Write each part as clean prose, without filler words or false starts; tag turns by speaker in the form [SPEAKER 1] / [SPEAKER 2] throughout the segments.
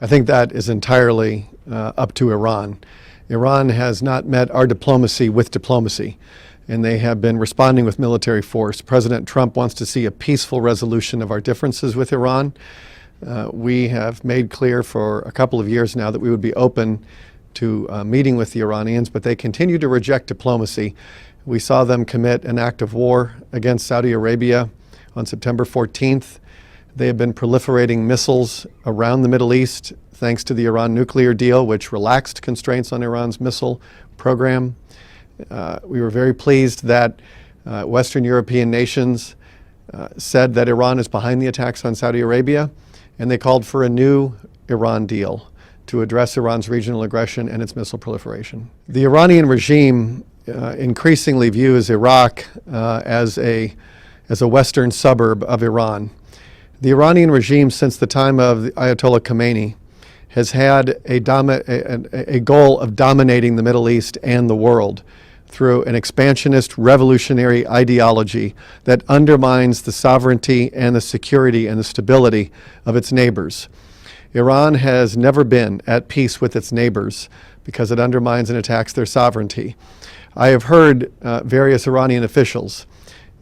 [SPEAKER 1] I think that is entirely up to Iran. Iran has not met our diplomacy with diplomacy, and they have been responding with military force. President Trump wants to see a peaceful resolution of our differences with Iran. We have made clear for a couple of years now that we would be open to meeting with the Iranians, but they continue to reject diplomacy. We saw them commit an act of war against Saudi Arabia on September 14th. They have been proliferating missiles around the Middle East thanks to the Iran nuclear deal, which relaxed constraints on Iran's missile program. We were very pleased that Western European nations said that Iran is behind the attacks on Saudi Arabia, and they called for a new Iran deal to address Iran's regional aggression and its missile proliferation. The Iranian regime increasingly views Iraq as a Western suburb of Iran. The Iranian regime, since the time of the Ayatollah Khomeini, has had a goal of dominating the Middle East and the world through an expansionist revolutionary ideology that undermines the sovereignty and the security and the stability of its neighbors. Iran has never been at peace with its neighbors because it undermines and attacks their sovereignty. I have heard various Iranian officials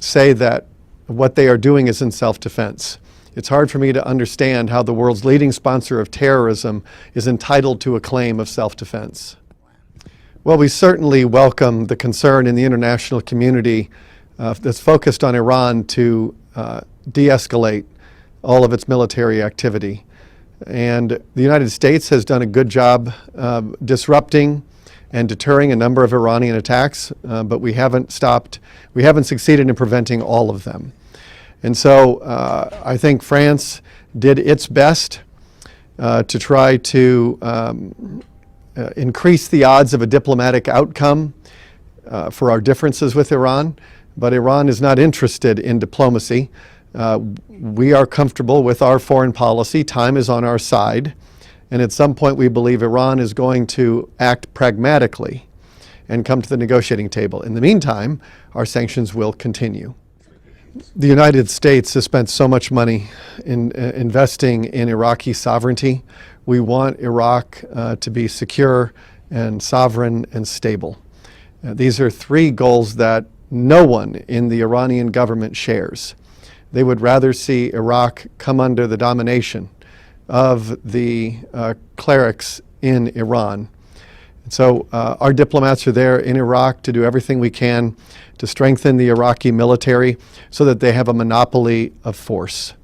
[SPEAKER 1] say that what they are doing is in self-defense. It's hard for me to understand how the world's leading sponsor of terrorism is entitled to a claim of self-defense. Well, we certainly welcome the concern in the international community that's focused on Iran to de-escalate all of its military activity. And the United States has done a good job disrupting and deterring a number of Iranian attacks, but we haven't succeeded in preventing all of them. And so I think France did its best to try to increase the odds of a diplomatic outcome for our differences with Iran, but Iran is not interested in diplomacy. We are comfortable with our foreign policy. Time is on our side, and at some point we believe Iran is going to act pragmatically and come to the negotiating table. In the meantime, our sanctions will continue. The United States has spent so much money in investing in Iraqi sovereignty. We want Iraq to be secure and sovereign and stable. These are three goals that no one in the Iranian government shares. They would rather see Iraq come under the domination of the clerics in Iran. So our diplomats are there in Iraq to do everything we can to strengthen the Iraqi military so that they have a monopoly of force.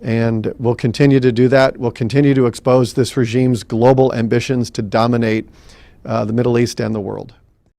[SPEAKER 1] And we'll continue to do that. We'll continue to expose this regime's global ambitions to dominate the Middle East and the world.